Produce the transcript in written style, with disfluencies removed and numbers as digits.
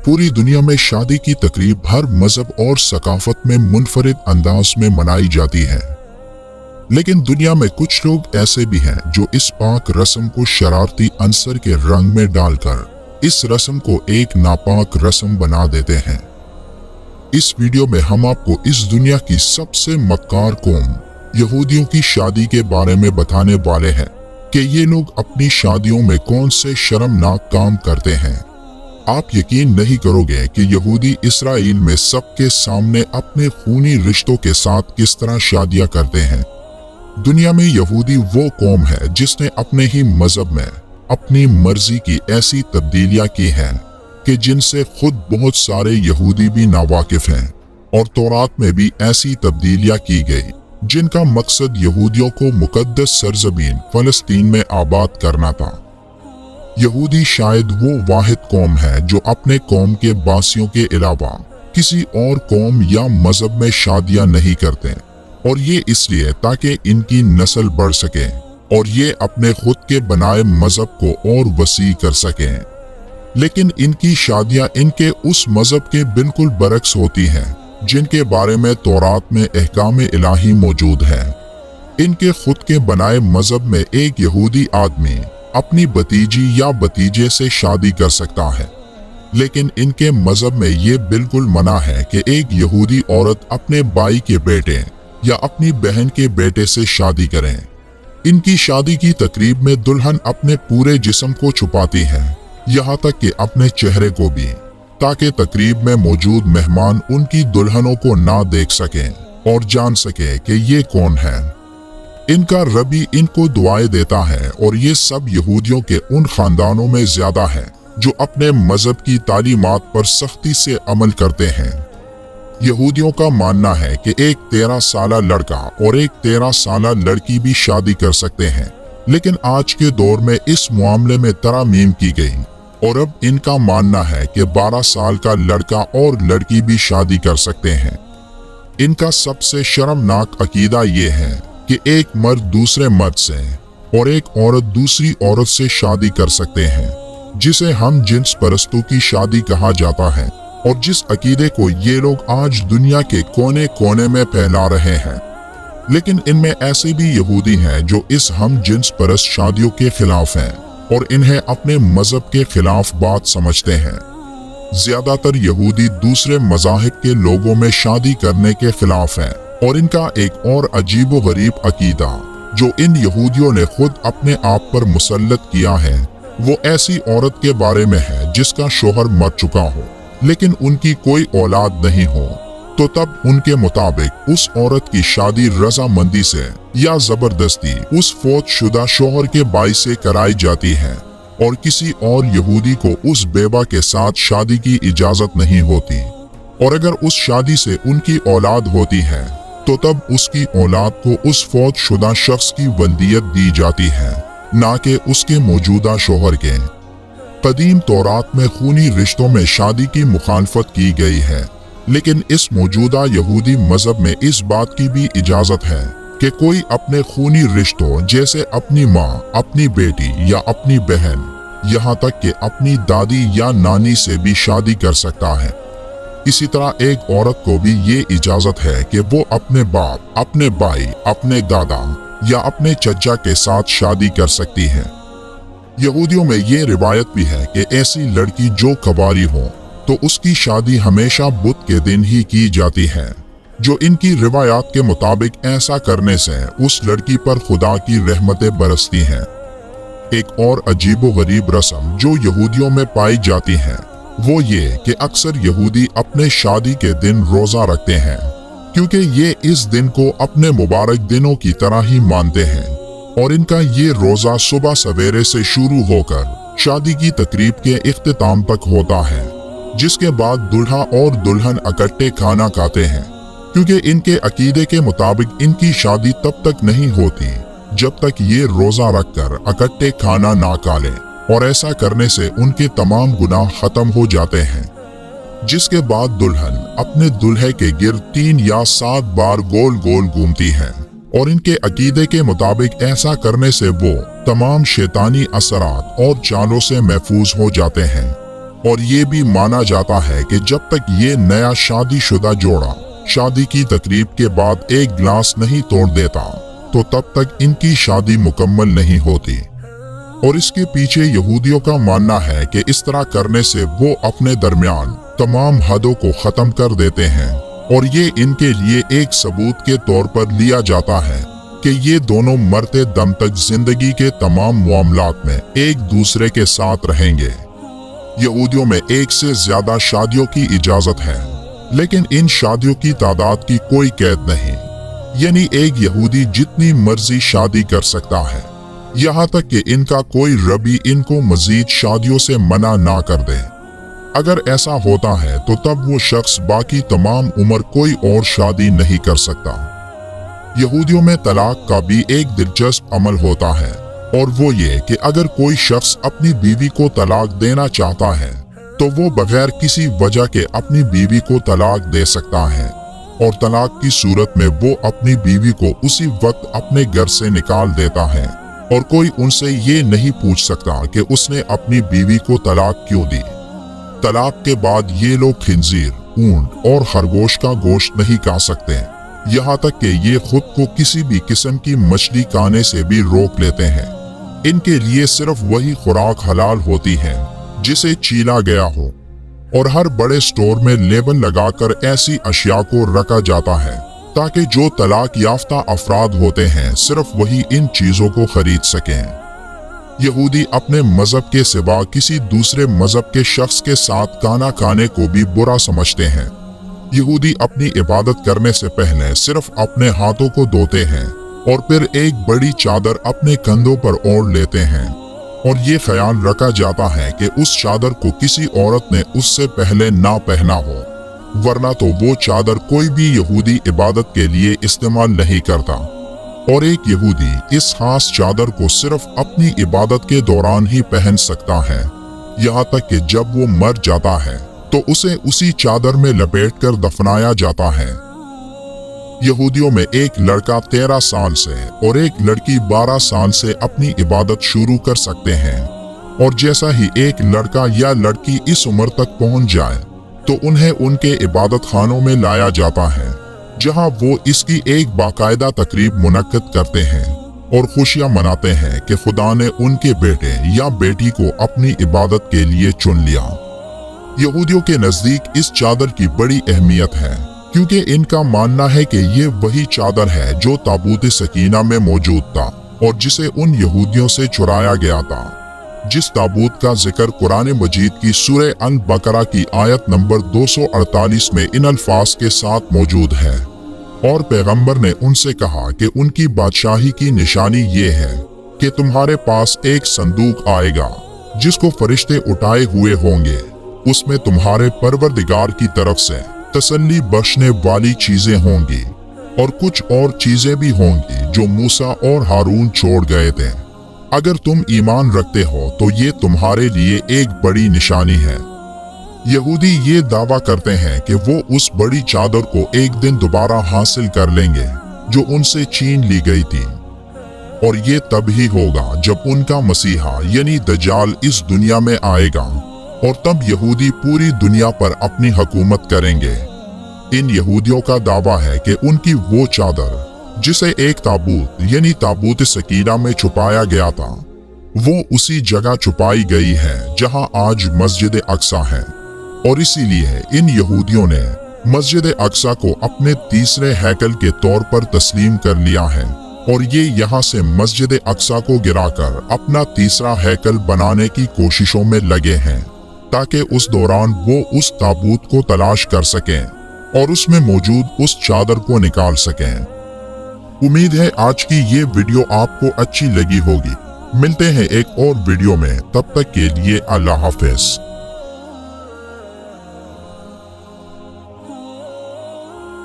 पूरी दुनिया में शादी की तकरीब हर मजहब और सकाफत में मुनफरिद अंदाज में मनाई जाती है, लेकिन दुनिया में कुछ लोग ऐसे भी हैं जो इस पाक रस्म को शरारती अंसर के रंग में डालकर इस रस्म को एक नापाक रस्म बना देते हैं। इस वीडियो में हम आपको इस दुनिया की सबसे मक्कार कौम यहूदियों की शादी के बारे में बताने वाले हैं कि ये लोग अपनी शादियों में कौन से शर्मनाक काम करते हैं। आप यकीन नहीं करोगे कि यहूदी इसराइल में सबके सामने अपने खूनी रिश्तों के साथ किस तरह शादियां करते हैं। दुनिया में यहूदी वो कौम है जिसने अपने ही मजहब में अपनी मर्जी की ऐसी तब्दीलियां की हैं कि जिनसे खुद बहुत सारे यहूदी भी नावाकिफ हैं, और तौरात में भी ऐसी तब्दीलियां की गई जिनका मकसद यहूदियों को मुकद्दस सरजमीन फलस्तीन में आबाद करना था। यहूदी शायद वो वाहिद कौम है जो अपने कौम के बासियों के अलावा किसी और कौम या मजहब में शादियां नहीं करते, और ये इसलिए ताकि इनकी नस्ल बढ़ सके और ये अपने खुद के बनाए मजहब को और वसी कर सकें। लेकिन इनकी शादियां इनके उस मजहब के बिल्कुल बरक्स होती हैं जिनके बारे में तौरात में अहकाम इलाही मौजूद है। इनके खुद के बनाए मजहब में एक यहूदी आदमी अपनी भतीजी या भतीजे से शादी कर सकता है, लेकिन इनके मजहब में ये बिल्कुल मना है कि एक यहूदी औरत अपने भाई के बेटे या अपनी बहन के बेटे से शादी करें। इनकी शादी की तकरीब में दुल्हन अपने पूरे जिस्म को छुपाती है, यहाँ तक कि अपने चेहरे को भी, ताकि तकरीब में मौजूद मेहमान उनकी दुल्हनों को ना देख सकें और जान सके कि ये कौन है। इनका रबी इनको दुआएं देता है, और ये सब यहूदियों के उन खानदानों में ज्यादा है जो अपने मजहब की तालीमात पर सख्ती से अमल करते हैं। यहूदियों का मानना है कि एक 13 साला लड़का और एक 13 साला लड़की भी शादी कर सकते हैं, लेकिन आज के दौर में इस मामले में तरमीम की गई, और अब इनका मानना है कि 12 साल का लड़का और लड़की भी शादी कर सकते हैं। इनका सबसे शर्मनाक अकीदा ये है कि एक मर्द दूसरे मर्द से और एक औरत दूसरी औरत से शादी कर सकते हैं, जिसे हम जिन्स परस्तों की शादी कहा जाता है, और जिस अकीदे को ये लोग आज दुनिया के कोने कोने में फैला रहे हैं। लेकिन इनमें ऐसे भी यहूदी हैं जो इस हम जिन्स परस्त शादियों के खिलाफ हैं और इन्हें अपने मजहब के खिलाफ बात समझते हैं। ज्यादातर यहूदी दूसरे मज़ाहिब के लोगों में शादी करने के खिलाफ हैं, और इनका एक और अजीबो गरीब अकीदा जो इन यहूदियों ने खुद अपने आप पर मुसल्लत किया है, वो ऐसी औरत के बारे में है जिसका शोहर मर चुका हो लेकिन उनकी कोई औलाद नहीं हो, तो तब उनके मुताबिक उस औरत की शादी रजामंदी से या जबरदस्ती उस फौत शुदा शोहर के भाई से कराई जाती है, और किसी और यहूदी को उस बेवा के साथ शादी की इजाजत नहीं होती। और अगर उस शादी से उनकी औलाद होती है तो तब उसकी औलाद को उस फौत शुदा शख्स की वल्दियत दी जाती है, ना कि उसके मौजूदा शोहर के। कदीम तौरात में खूनी रिश्तों में शादी की मुखालफत की गई है, लेकिन इस मौजूदा यहूदी मजहब में इस बात की भी इजाजत है कि कोई अपने खूनी रिश्तों जैसे अपनी माँ, अपनी बेटी या अपनी बहन, यहाँ तक कि अपनी दादी या नानी से भी शादी कर सकता है। इसी तरह एक औरत को भी ये इजाजत है कि वो अपने बाप, अपने भाई, अपने दादा या अपने चचा के साथ शादी कर सकती है। यहूदियों में ये रिवायत भी है कि ऐसी लड़की जो कवारी हो तो उसकी शादी हमेशा बुध के दिन ही की जाती है, जो इनकी रिवायात के मुताबिक ऐसा करने से उस लड़की पर खुदा की रहमतें बरसती हैं। एक और अजीबो गरीब रस्म जो यहूदियों में पाई जाती है वो ये कि अक्सर यहूदी अपने शादी के दिन रोजा रखते हैं, क्योंकि ये इस दिन को अपने मुबारक दिनों की तरह ही मानते हैं, और इनका ये रोजा सुबह सवेरे से शुरू होकर शादी की तकरीब के इख्तिताम तक होता है, जिसके बाद दुल्हा और दुल्हन इकट्ठे खाना खाते हैं, क्योंकि इनके अकीदे के मुताबिक इनकी शादी तब तक नहीं होती जब तक ये रोजा रखकर इकट्ठे खाना ना खा लें, और ऐसा करने से उनके तमाम गुनाह खत्म हो जाते हैं। जिसके बाद दुल्हन अपने दुल्हे के गिर्द 3 या 7 बार गोल गोल घूमती है, और इनके अकीदे के मुताबिक ऐसा करने से वो तमाम शैतानी असरात और चालों से महफूज हो जाते हैं। और ये भी माना जाता है कि जब तक ये नया शादीशुदा जोड़ा शादी की तकरीब के बाद एक गिलास नहीं तोड़ देता तो तब तक इनकी शादी मुकम्मल नहीं होती। और इसके पीछे यहूदियों का मानना है कि इस तरह करने से वो अपने दरमियान तमाम हदों को खत्म कर देते हैं और ये इनके लिए एक सबूत के तौर पर लिया जाता है कि ये दोनों मरते दम तक जिंदगी के तमाम मामलात में एक दूसरे के साथ रहेंगे। यहूदियों में एक से ज्यादा शादियों की इजाजत है, लेकिन इन शादियों की तादाद की कोई कैद नहीं, यानी एक यहूदी जितनी मर्जी शादी कर सकता है, यहाँ तक कि इनका कोई रबी इनको मजीद शादियों से मना ना कर दे। अगर ऐसा होता है तो तब वो शख्स बाकी तमाम उम्र कोई और शादी नहीं कर सकता। यहूदियों में तलाक का भी एक दिलचस्प अमल होता है और वो ये कि अगर कोई शख्स अपनी बीवी को तलाक देना चाहता है तो वो बगैर किसी वजह के अपनी बीवी को तलाक दे सकता है और तलाक की सूरत में वो अपनी बीवी को उसी वक्त अपने घर से निकाल देता है और कोई उनसे ये नहीं पूछ सकता कि उसने अपनी बीवी को तलाक क्यों दी। तलाक के बाद ये लोग खिंजीर, ऊंट और खरगोश का गोश्त नहीं खा सकते, यहाँ तक कि ये खुद को किसी भी किस्म की मछली खाने से भी रोक लेते हैं। इनके लिए सिर्फ वही खुराक हलाल होती है जिसे चीला गया हो और हर बड़े स्टोर में लेबल लगाकर ऐसी अशिया को रखा जाता है ताकि जो तलाक याफ्ता अफराद होते हैं सिर्फ वही इन चीजों को खरीद सकें। यहूदी अपने मजहब के सिवा किसी दूसरे मजहब के शख्स के साथ खाना खाने को भी बुरा समझते हैं। यहूदी अपनी इबादत करने से पहले सिर्फ अपने हाथों को धोते हैं और फिर एक बड़ी चादर अपने कंधों पर ओढ़ लेते हैं और ये ख्याल रखा जाता है कि उस चादर को किसी औरत ने उससे पहले ना पहना हो, वरना तो वो चादर कोई भी यहूदी इबादत के लिए इस्तेमाल नहीं करता। और एक यहूदी इस खास चादर को सिर्फ अपनी इबादत के दौरान ही पहन सकता है, यहाँ तक कि जब वो मर जाता है तो उसे उसी चादर में लपेटकर दफनाया जाता है। यहूदियों में एक लड़का 13 साल से और एक लड़की 12 साल से अपनी इबादत शुरू कर सकते हैं और जैसा ही एक लड़का या लड़की इस उम्र तक पहुंच जाए तो उन्हें उनके इबादत खानों में लाया जाता है, जहां वो इसकी एक बाकायदा तकरीब मुनक्कद करते हैं और खुशियां मनाते हैं कि खुदा ने उनके बेटे या बेटी को अपनी इबादत के लिए चुन लिया। यहूदियों के नजदीक इस चादर की बड़ी अहमियत है क्योंकि इनका मानना है कि ये वही चादर है जो ताबूत सकीना में मौजूद था और जिसे उन यहूदियों से चुराया गया था, जिस ताबूत का जिक्र कुरान मजीद की सूरह अल बकरा की आयत नंबर 248 में इन अल्फाज के साथ मौजूद है। और पैगंबर ने उनसे कहा कि उनकी बादशाही की निशानी ये है कि तुम्हारे पास एक संदूक आएगा जिसको फरिश्ते उठाए हुए होंगे, उसमें तुम्हारे परवरदिगार की तरफ से तसल्ली बख्शने वाली चीजें होंगी और कुछ और चीजें भी होंगी जो मूसा और हारून छोड़ गए थे। अगर तुम ईमान रखते हो तो ये तुम्हारे लिए एक बड़ी निशानी है। यहूदी ये दावा करते हैं कि वो उस बड़ी चादर को एक दिन दोबारा हासिल कर लेंगे जो उनसे छीन ली गई थी, और ये तब ही होगा जब उनका मसीहा यानी दज्जाल इस दुनिया में आएगा और तब यहूदी पूरी दुनिया पर अपनी हुकूमत करेंगे। इन यहूदियों का दावा है कि उनकी वो चादर जिसे एक ताबूत यानी ताबूत सकीना में छुपाया गया था, वो उसी जगह छुपाई गई है जहां आज मस्जिद अक्सा है, और इसीलिए इन यहूदियों ने मस्जिद अक्सा को अपने तीसरे हैकल के तौर पर तस्लीम कर लिया है और ये यहाँ से मस्जिद अक्सा को गिराकर अपना तीसरा हैकल बनाने की कोशिशों में लगे हैं ताकि उस दौरान वो उस ताबूत को तलाश कर सकें और उसमें मौजूद उस चादर को निकाल सकें। उम्मीद है आज की ये वीडियो आपको अच्छी लगी होगी। मिलते हैं एक और वीडियो में, तब तक के लिए अल्लाह हाफिज।